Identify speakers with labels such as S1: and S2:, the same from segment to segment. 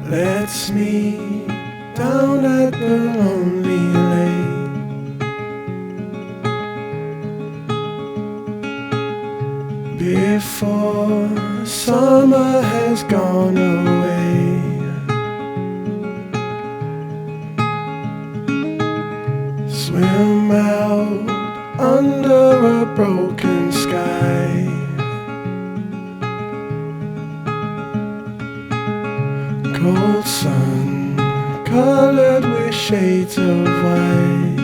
S1: lets me down at the lonely lake before summer has gone away. Swim out under a broken sky, cold sun colored with shades of white.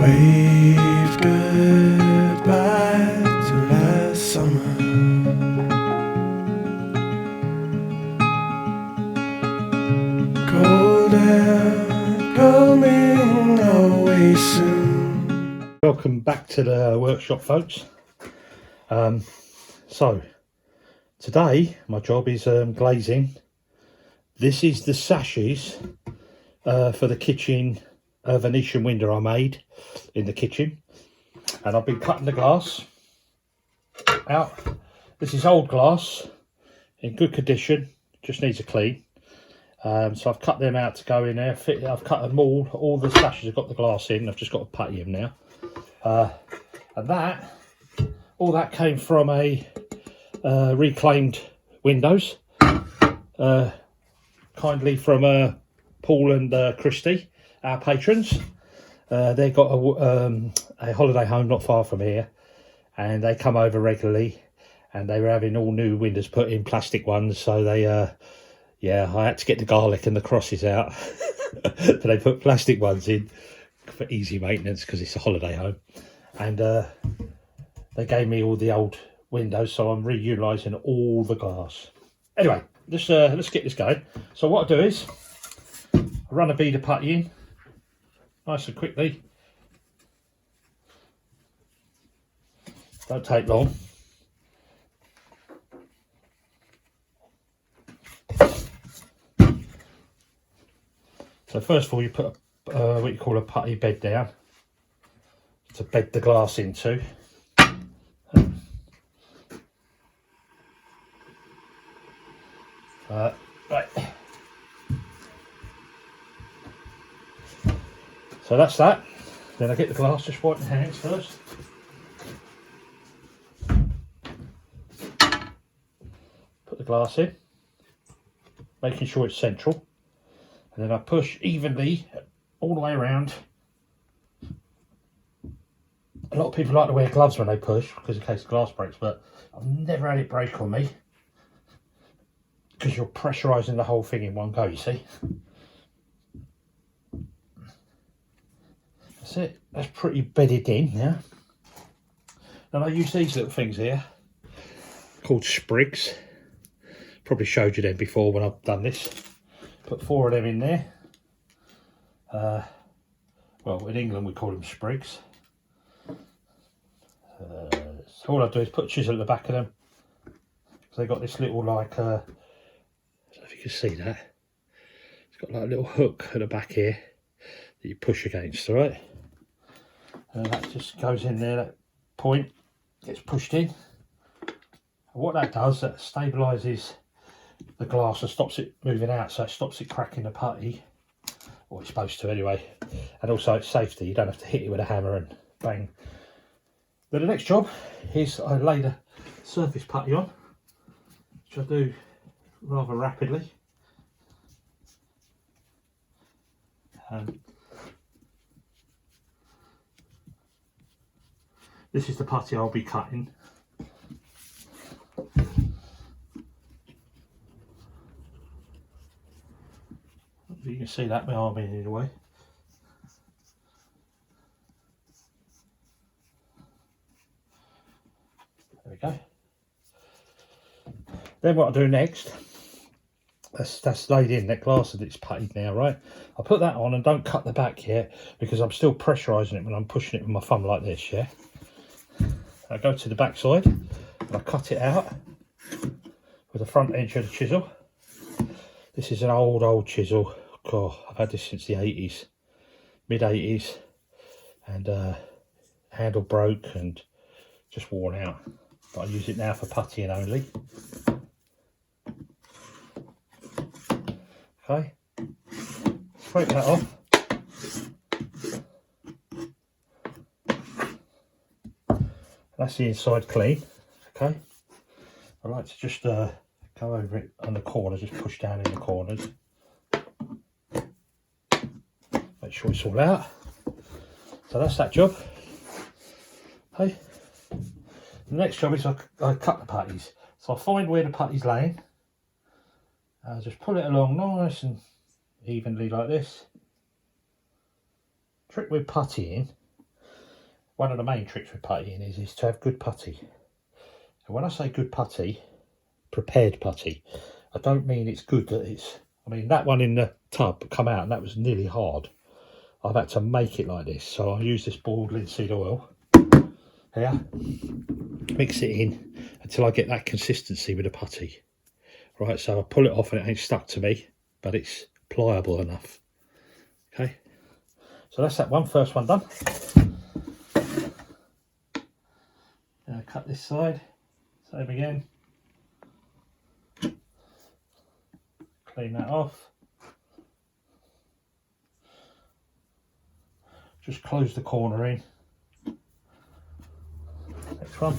S1: Wave goodbye to last summer. Cold air coming away soon.
S2: Welcome back to the workshop, folks. So today my job is glazing. This is the sashes for the kitchen Venetian window I made in the kitchen, and I've been cutting the glass out. This is old glass in good condition, just needs a clean. So I've cut them out to go in there. I've cut them all the sashes have got the glass in. I've just got to putty them now. And all that came from a reclaimed windows, kindly from Paul and Christy, our patrons. They've got a holiday home not far from here, and they come over regularly, and they were having all new windows put in, plastic ones, so they yeah, I had to get the garlic and the crosses out. But they put plastic ones in for easy maintenance because it's a holiday home. And they gave me all the old windows, so I'm reutilising all the glass. Anyway, let's get this going. So what I do is I run a bead of putty in nice and quickly. Don't take long. So first of all, you put what you call a putty bed down to bed the glass into. Right. So that's that. Then I get the glass, just wipe my hands first. Put the glass in, making sure it's central. And then I push evenly all the way around. A lot of people like to wear gloves when they push, because in case the glass breaks, but I've never had it break on me, because you're pressurising the whole thing in one go, you see. That's it. That's pretty bedded in now. And I use these little things here, called sprigs. Probably showed you them before when I've done this. Put 4 of them in there. Well, in England we call them sprigs. So all I do is put a chisel at the back of them. So they got this little, like, I don't know if you can see that. It's got like a little hook at the back here that you push against, all right? And that just goes in there, that point gets pushed in. And what that does, that stabilises the glass and stops it moving out, so it stops it cracking the putty, or it's supposed to anyway. And also it's safety, you don't have to hit it with a hammer and bang. But the next job is I lay the surface putty on, which I do rather rapidly. This is the putty I'll be cutting. You can see that my arm in the way. There we go. Then what I do next, that's laid in, that glass that it's puttied now, right? I put that on and don't cut the back yet, because I'm still pressurising it when I'm pushing it with my thumb like this, yeah? I go to the back side and I cut it out with the front edge of the chisel. This is an old chisel. God, I've had this since the 80s, mid 80s, and handle broke and just worn out. but I use it now for puttying only. Okay, scrape that off. That's the inside clean. Okay, I like to just go over it on the corners, just push down in the corners. Make sure it's all out. So that's that job. Okay. The next job is I cut the putties. So I find where the putty's laying. Just pull it along nice and evenly like this. Trick with puttying. One of the main tricks with puttying is to have good putty. And when I say good putty, prepared putty, I don't mean it's good that it's, I mean that one in the tub come out and that was nearly hard. I've had to make it like this. So I use this boiled linseed oil here, mix it in until I get that consistency with the putty. Right, so I pull it off and it ain't stuck to me, but it's pliable enough. Okay, so that's that one, first one done. Now cut this side, same again. Clean that off. Just close the corner in. Next one.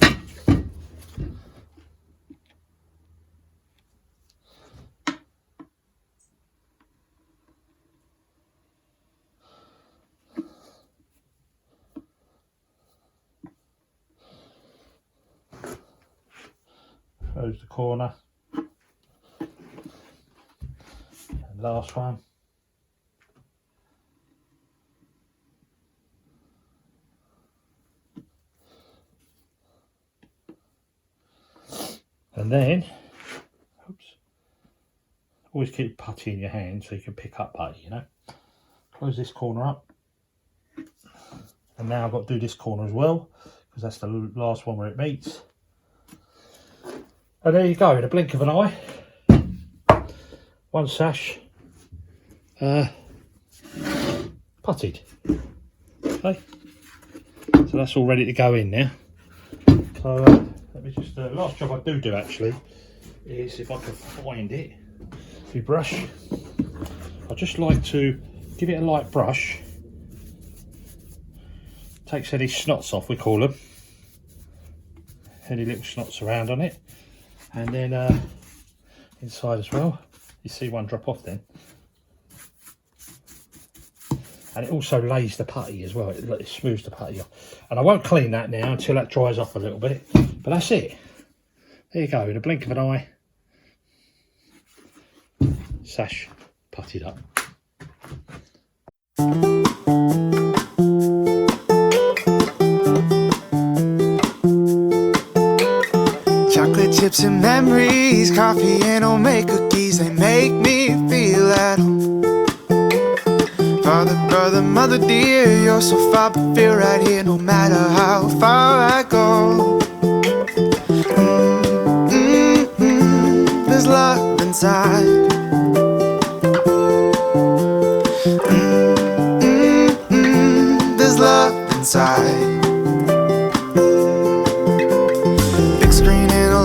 S2: Close the corner. And last one. And then, oops, always keep putty in your hand so you can pick up putty, you know. Close this corner up. And now I've got to do this corner as well, because that's the last one where it meets. And there you go, in a blink of an eye. One sash, puttied. Okay, so that's all ready to go in now. So let me just, last job I do actually is, if I can find it, the brush. I just like to give it a light brush. Takes any snots off, we call them. Any little snots around on it. And then inside as well, you see one drop off then. And it also lays the putty as well, it smooths the putty off. And I won't clean that now until that dries off a little bit, but that's it. There you go, in a blink of an eye, sash puttied up.
S1: Chocolate chips and memories, coffee and homemade cookies, they make me feel at home. Father, brother, mother dear, you're so far but feel right here no matter how far I go. There's love inside. There's love inside.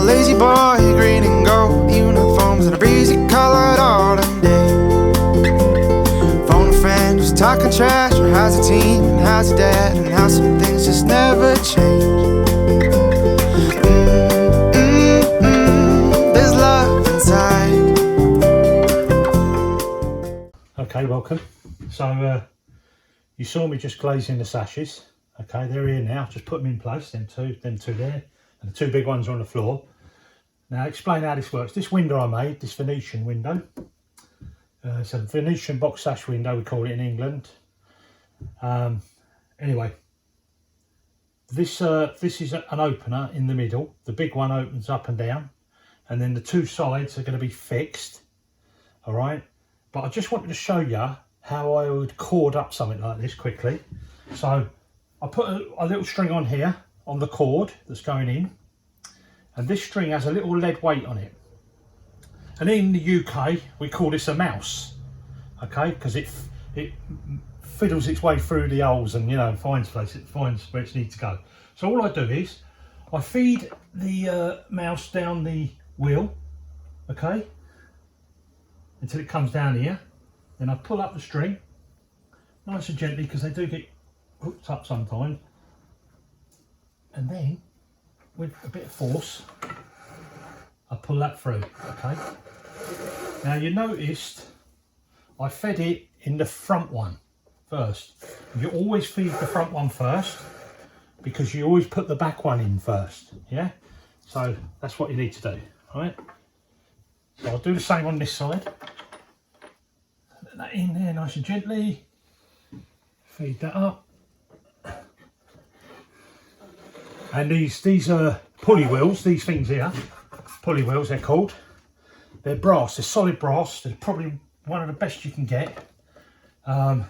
S1: Lazy boy, green and gold uniforms and a breezy colored autumn day. Phone a friend who's talking trash, or how's the team, and how's your dad, and how some things just never change. There's love inside.
S2: Okay, welcome. So you saw me just glazing the sashes. Okay, they're here now. Just put them in place. Them two there, and the two big ones are on the floor. Now, explain how this works. This window I made, this Venetian window, it's a Venetian box sash window, we call it in England. Anyway, this is an opener in the middle. The big one opens up and down, and then the two sides are going to be fixed. All right, but I just wanted to show you how I would cord up something like this quickly. So I put a little string on here on the cord that's going in. And this string has a little lead weight on it. And in the UK, we call this a mouse, okay? Because it fiddles its way through the holes and, you know, finds where it needs to go. So all I do is, I feed the mouse down the wheel, okay, until it comes down here. Then I pull up the string, nice and gently, because they do get hooked up sometimes. And then, with a bit of force, I pull that through, okay. Now you noticed I fed it in the front one first. You always feed the front one first, because you always put the back one in first, yeah? So that's what you need to do, right? So I'll do the same on this side. Put that in there nice and gently. Feed that up. And these are pulley wheels, these things here, pulley wheels they're called. They're brass, they're solid brass. They're probably one of the best you can get. And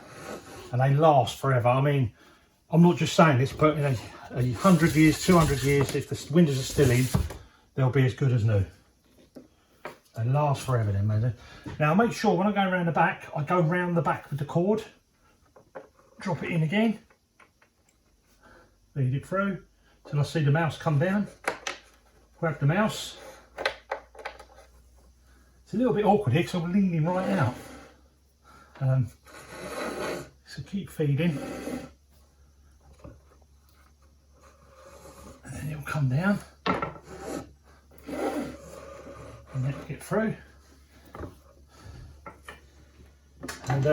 S2: they last forever. I mean, I'm not just saying this, but in 100 years, 200 years, if the windows are still in, they'll be as good as new. They last forever then, mate. Now make sure when I go around the back, I go round the back with the cord, drop it in again, feed it through till I see the mouse come down, grab the mouse. It's a little bit awkward here because I'm leaning right out. So keep feeding. And then it'll come down. And then it'll get through. And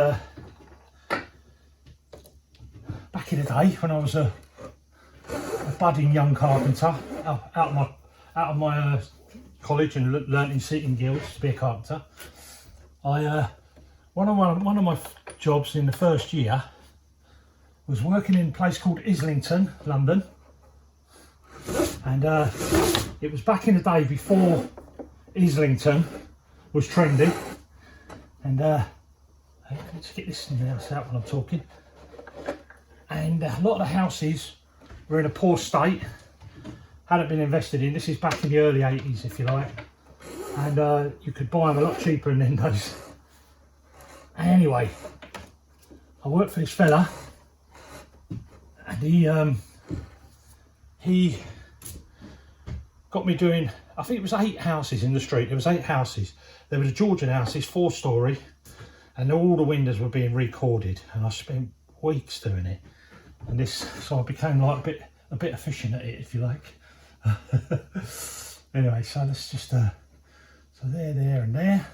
S2: back in the day when I was a budding young carpenter out of my college and learnt in seating guilds to be a carpenter, I one of my jobs in the first year was working in a place called Islington, London, and it was back in the day before Islington was trendy. And let's get this house out when I'm talking. And a lot of the houses were in a poor state, hadn't been invested in. This is back in the early 80s, if you like, and you could buy them a lot cheaper in them days. Anyway, I worked for this fella, and he got me doing, I think it was 8 houses in the street. There was 8 houses. There were the Georgian houses, 4-storey, and all the windows were being recorded, and I spent weeks doing it. And this, so I became like a bit efficient at it, if you like. Anyway, so let's just so there and there,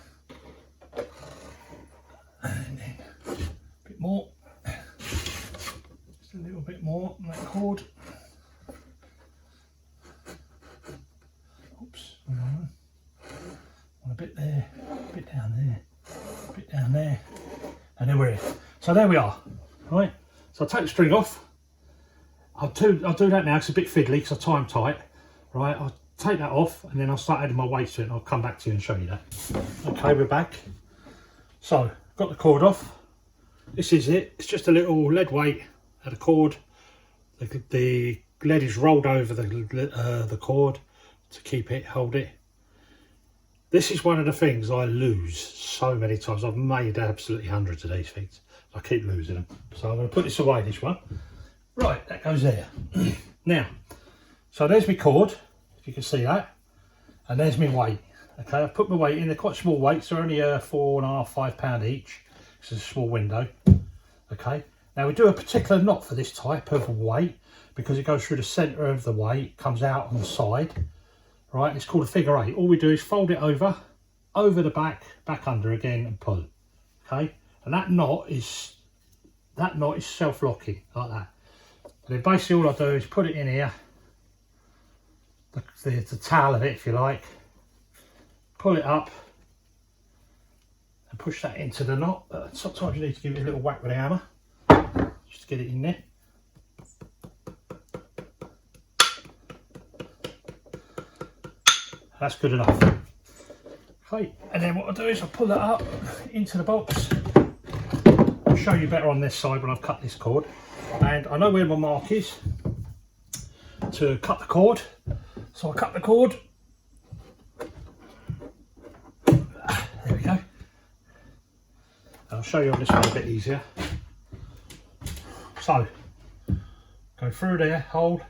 S2: and then a bit more, just a little bit more on that cord. Oops, one a bit there, a bit down there, a bit down there, and then we're in. So there we are, right? So I'll take the string off. I'll do that now, it's a bit fiddly because I tie them tight. Right, I'll take that off and then I'll start adding my weights to it and I'll come back to you and show you that. Okay, we're back. So, got the cord off. This is it. It's just a little lead weight at a cord. The lead is rolled over the cord to keep it, hold it. This is one of the things I lose so many times. I've made absolutely hundreds of these things. I keep losing them. So I'm going to put this away, this one. Right, that goes there. Now, so there's my cord, if you can see that, and there's my weight. Okay, I've put my weight in. They're quite small weights. They're only 4.5, 5 pound each. This is a small window. Okay, now we do a particular knot for this type of weight because it goes through the centre of the weight, comes out on the side. Right, it's called a figure 8. All we do is fold it over the back under again, and pull. Okay, and that knot is self-locking like that. And then basically all I do is put it in here, the tail of it, if you like, pull it up and push that into the knot. Sometimes you need to give it a little whack with a hammer just to get it in there. That's good enough. Okay, and then what I'll do is I'll pull that up into the box. I'll show you better on this side when I've cut this cord. And I know where my mark is to cut the cord. So I cut the cord. There we go. And I'll show you on this one a bit easier. So, go through there, hold.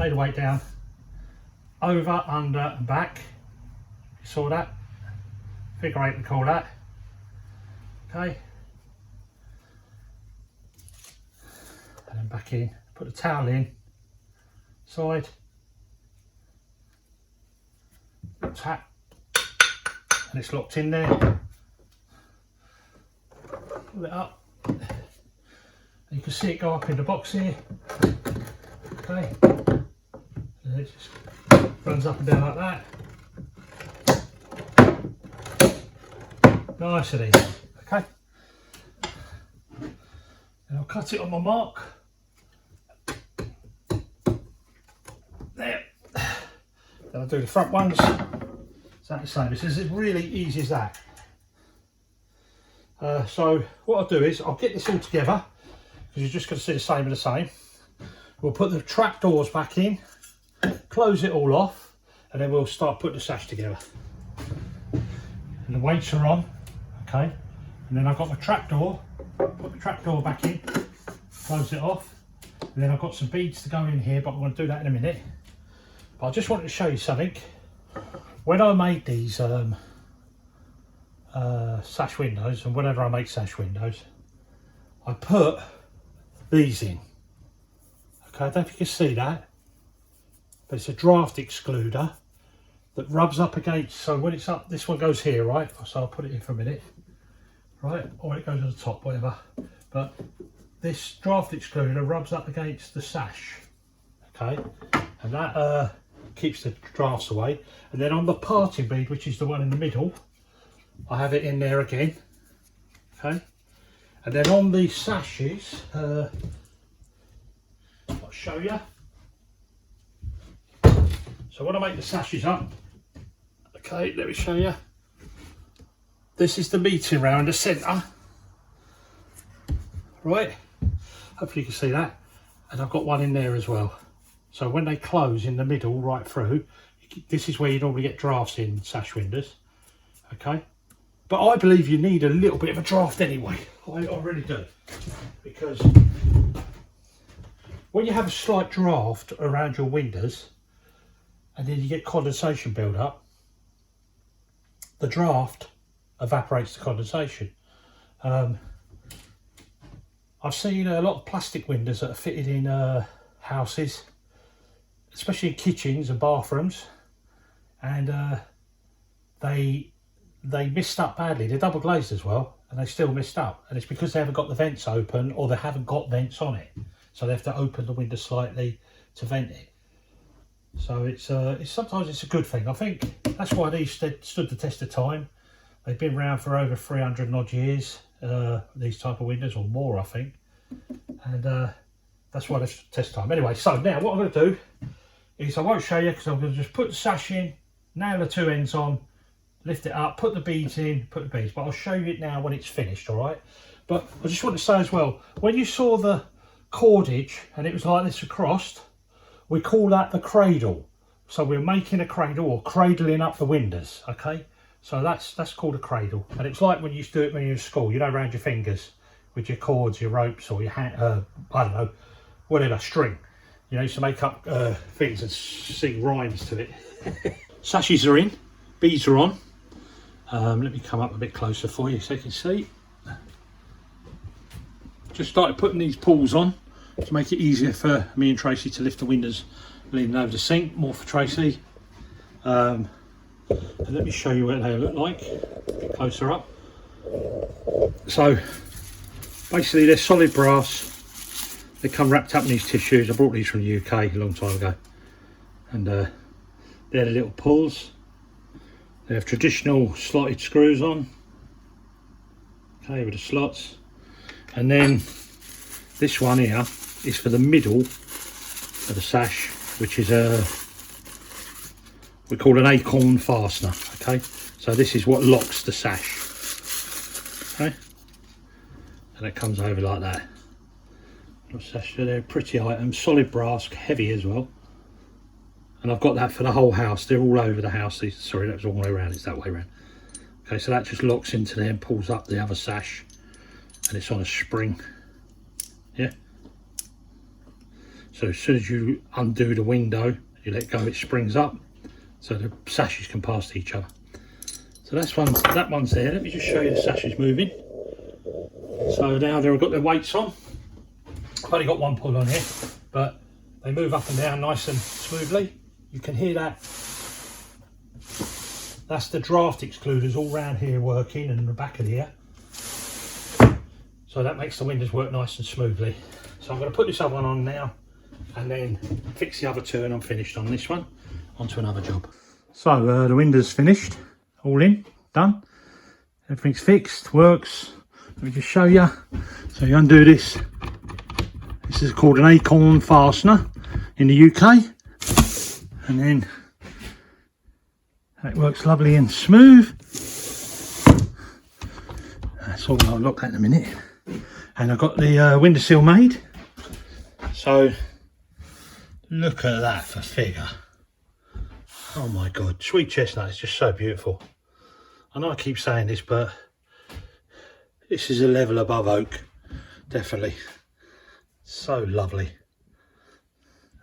S2: lay the weight down, over, under and back. You saw that? Figure 8 we call that. Okay. And then back in, put the towel in, side, tap, and it's locked in there. Pull it up, and you can see it go up in the box here. Okay, and it just runs up and down like that. Nice and easy. Okay, and I'll cut it on my mark. There. Then I'll do the front ones. Exactly the same. It's as really easy as that. So what I'll do is I'll get this all together, because you're just going to see the same and the same. We'll put the trap doors back in, close it all off, and then we'll start putting the sash together. And the weights are on, okay. And then I've got my trap door. Put the trap door back in, close it off, and then I've got some beads to go in here, but I'm going to do that in a minute. But I just wanted to show you something. When I made these sash windows, and whenever I make sash windows, I put these in. Okay, I don't know if you can see that, but it's a draft excluder that rubs up against, so when it's up, this one goes here, right? So I'll put it in for a minute, right? Or it goes on the top, whatever. But this draft excluder rubs up against the sash, okay? And that keeps the drafts away. And then on the parting bead, which is the one in the middle, I have it in there again, okay? And then on the sashes, I'll show you. So when I make the sashes up, okay, let me show you. This is the meeting round the centre, right? Hopefully you can see that. And I've got one in there as well. So when they close in the middle right through, this is where you normally get drafts in sash windows, okay? But I believe you need a little bit of a draft anyway. I really do. Because when you have a slight draft around your windows and then you get condensation build up, the draft evaporates the condensation. I've seen a lot of plastic windows that are fitted in houses, especially in kitchens and bathrooms, and they missed up badly. They're double glazed as well, and they still missed up, and it's because they haven't got the vents open, or they haven't got vents on it, so they have to open the window slightly to vent it. So it's sometimes it's a good thing. I think that's why these stood the test of time. They've been around for over 300 and odd years, these type of windows, or more I think, and that's why they stood the test of time. Anyway, so now what I'm going to do is, I won't show you because I'm going to just put the sash in, nail the two ends on, lift it up, put the beads in, put the beads, but I'll show you it now when it's finished, all right? But I just want to say as well, when you saw the cordage and it was like this across, we call that the cradle. So we're making a cradle, or cradling up the windows, okay? So that's called a cradle, and it's like when you used to do it when you were in school, you know, around your fingers with your cords, your ropes, or your hand, I don't know, whatever, string. You know, used to make up things and sing rhymes to it. Sashes are in, beads are on. Let me come up a bit closer for you so you can see. Just started putting these pulls on to make it easier for me and Tracy to lift the windows leaning over the sink, more for Tracy. And let me show you what they look like, closer up. So basically they're solid brass. They come wrapped up in these tissues. I brought these from the UK a long time ago. And they're the little pulls. They have traditional slotted screws on, okay, with the slots. And then this one here is for the middle of the sash, which is we call an acorn fastener, okay? So this is what locks the sash, okay? And it comes over like that. They're pretty items, solid brass, heavy as well. And I've got that for the whole house. They're all over the house. Sorry, that was all the way around. It's that way around. Okay, so that just locks into there and pulls up the other sash. And it's on a spring. Yeah. So as soon as you undo the window, you let go, it springs up, so the sashes can pass to each other. So that one's there. Let me just show you the sashes moving. So now they've got their weights on. I've only got one pull on here, but they move up and down nice and smoothly. You can hear that. That's the draft excluders all round here working, and the back of here. So that makes the windows work nice and smoothly. So I'm going to put this other one on now, and then fix the other two, and I'm finished on this one. On to another job. So the window's finished, all in, done. Everything's fixed, works. Let me just show you. So you undo this. This is called an acorn fastener in the UK. And then it works lovely and smooth. That's all I'll look at in a minute. And I've got the windowsill made. So look at that for figure. Oh my god, sweet chestnut is just so beautiful. I know I keep saying this, but this is a level above oak, definitely. So lovely.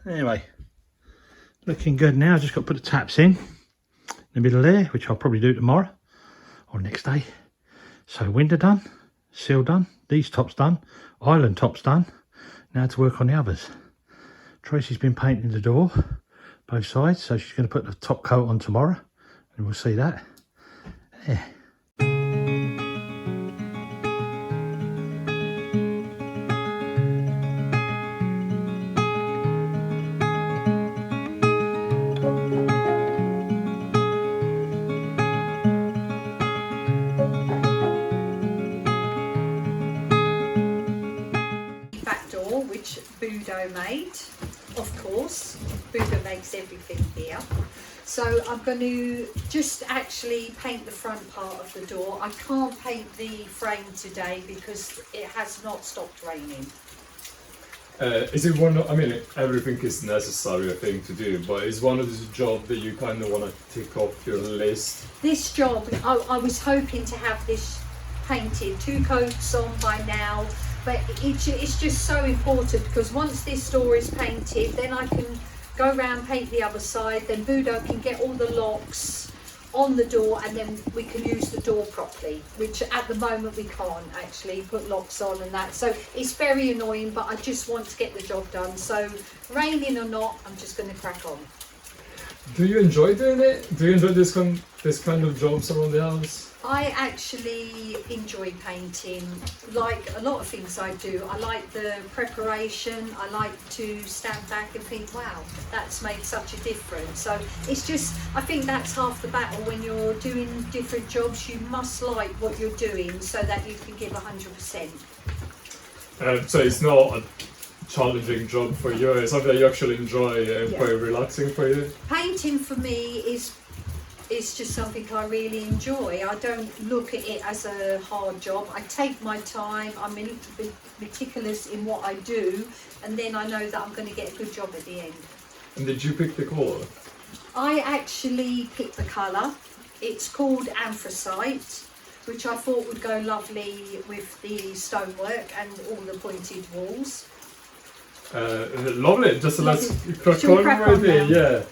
S2: Anyway, looking good now. Just got to put the taps in the middle there, which I'll probably do tomorrow or next day. So window done, sill done, these tops done, island tops done. Now to work on the others. Tracy's been painting the door, both sides, so she's going to put the top coat on tomorrow, and we'll see that. Yeah.
S3: Back door, which Budo made, of course. Budo makes everything here. So I'm going to just actually paint the front part of the door. I can't paint the frame today because it has not stopped raining.
S4: Is it one of, I mean, everything is necessary, I think, to do, but is one of the jobs that you kind of want to tick off your list?
S3: This job, I was hoping to have this painted, 2 coats on by now, but it's just so important because once this door is painted, then I can go around, paint the other side, then Budo can get all the locks on the door, and then we can use the door properly, which at the moment we can't actually put locks on and that. So it's very annoying, but I just want to get the job done. So raining or not, I'm just going to crack on.
S4: Do you enjoy doing it? Do you enjoy this kind of jobs around the house?
S3: I actually enjoy painting, like a lot of things I do. I like the preparation. I like to stand back and think, wow, that's made such a difference. So it's just, I think that's half the battle when you're doing different jobs. You must like what you're doing so that you can give 100%.
S4: So it's not a challenging job for you, it's something that you actually enjoy and quite relaxing for you?
S3: Painting for me is just something I really enjoy. I don't look at it as a hard job. I take my time, I'm meticulous in what I do, and then I know that I'm going to get a good job at the end.
S4: And did you pick the colour?
S3: I actually picked the colour. It's called anthracite, which I thought would go lovely with the stonework and all the pointed walls.
S4: Lovely, just let's crack
S3: Shall we
S4: on
S3: crack
S4: right
S3: on
S4: there,
S3: now?
S4: yeah.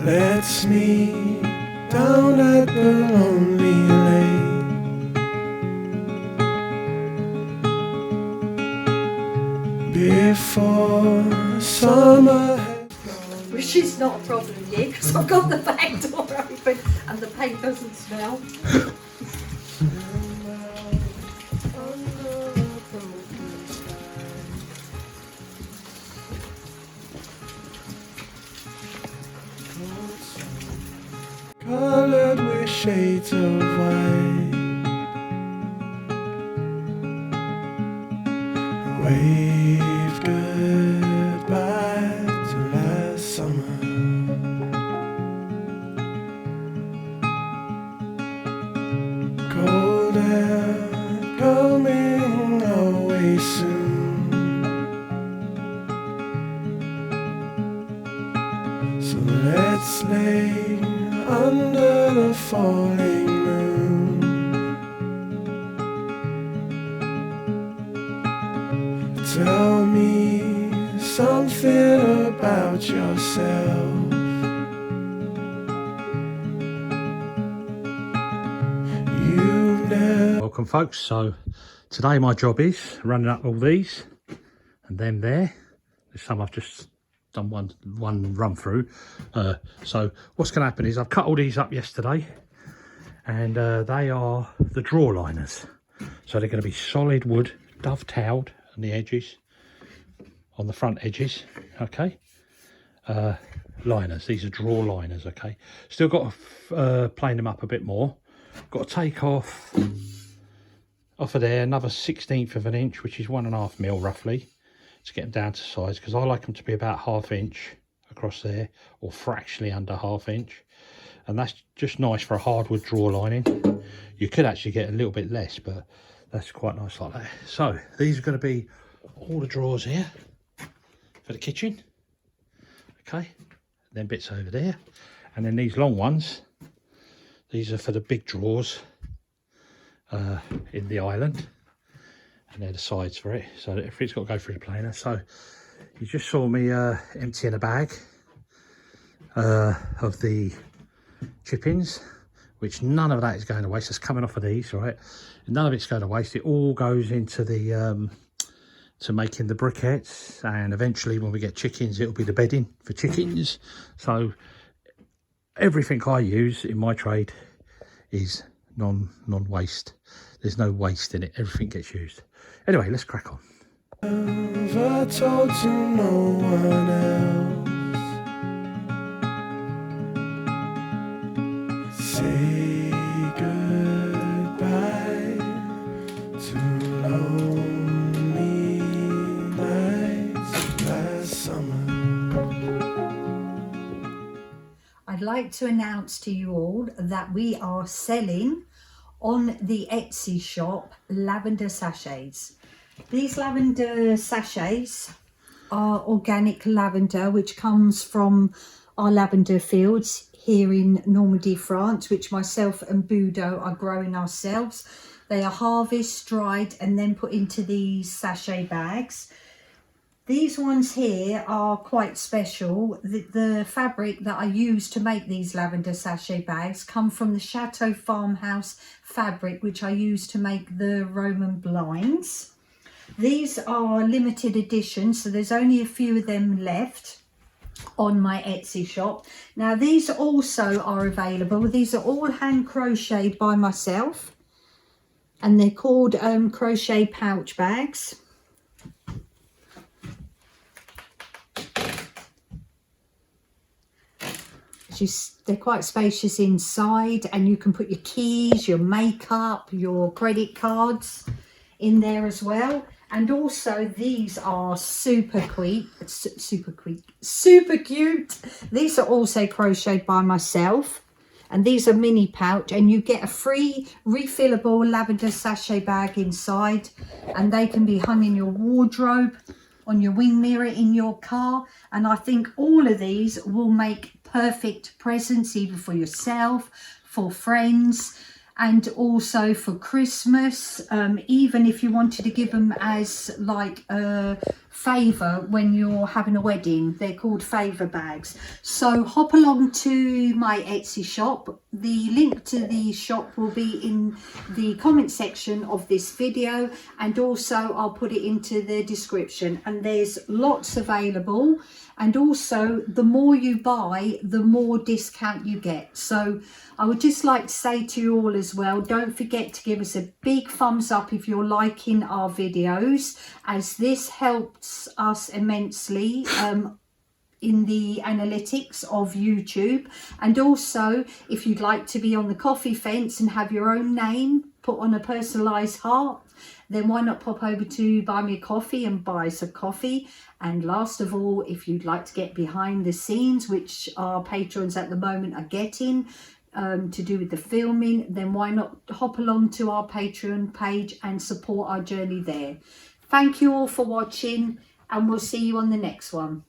S1: Let's meet down at the lonely lake before summer has gone.
S3: Which is not a problem here because I've got the back door open and the paint doesn't smell.
S1: Colored with shades of white, wave goodbye to last summer. Golden let's lay under the falling moon. Tell me something about yourself.
S2: Welcome folks, so today my job is running up all these and them there. There's some I've just done one run through. So what's going to happen is I've cut all these up yesterday, and they are the drawer liners. So they're going to be solid wood, dovetailed on the edges, on the front edges, okay. Liners, these are drawer liners, okay. Still got to plane them up a bit more. Got to take off of there another 1/16 of an inch, which is 1.5 mil roughly, to get them down to size, because I like them to be about 1/2 inch across there, or fractionally under 1/2 inch, and that's just nice for a hardwood drawer lining. You could actually get a little bit less, but that's quite nice like that. So these are going to be all the drawers here for the kitchen, okay, then bits over there, and then these long ones, these are for the big drawers in the island, and they're the sides for it, so everything's got to go through the planer. So you just saw me emptying a bag of the chippings, which none of that is going to waste. It's coming off of these, right? None of it's going to waste. It all goes into the to making the briquettes, and eventually when we get chickens it'll be the bedding for chickens. So everything I use in my trade is non-waste. There's no waste in it, everything gets used. Anyway, let's crack on.
S1: Never told to no one else. Say goodbye to lonely nights last summer.
S3: I'd like to announce to you all that we are selling on the Etsy shop lavender sachets. These lavender sachets are organic lavender, which comes from our lavender fields here in Normandy, France, which myself and Budo are growing ourselves. They are harvested, dried, and then put into these sachet bags. These ones here are quite special. The fabric that I use to make these lavender sachet bags come from the Chateau farmhouse fabric, which I use to make the Roman blinds. These are limited edition, so there's only a few of them left on my Etsy shop. Now these also are available. These are all hand crocheted by myself, and they're called crochet pouch bags. They're quite spacious inside, and you can put your keys, your makeup, your credit cards in there as well. And also these are super cute. These are also crocheted by myself, and these are mini pouch, and you get a free refillable lavender sachet bag inside, and they can be hung in your wardrobe, on your wing mirror in your car. And I think all of these will make perfect presents, either for yourself, for friends, and also for Christmas, even if you wanted to give them as like a favour when you're having a wedding. They're called favour bags. So hop along to my Etsy shop. The link to the shop will be in the comment section of this video, and also I'll put it into the description. And there's lots available, and also the more you buy, the more discount you get. So I would just like to say to you all as well, don't forget to give us a big thumbs up if you're liking our videos, as this helps us immensely in the analytics of YouTube. And also, if you'd like to be on the coffee fence and have your own name put on a personalised heart, then why not pop over to Buy Me a Coffee and buy us a coffee. And last of all, if you'd like to get behind the scenes, which our patrons at the moment are getting, to do with the filming, then why not hop along to our Patreon page and support our journey there. Thank you all for watching, and we'll see you on the next one.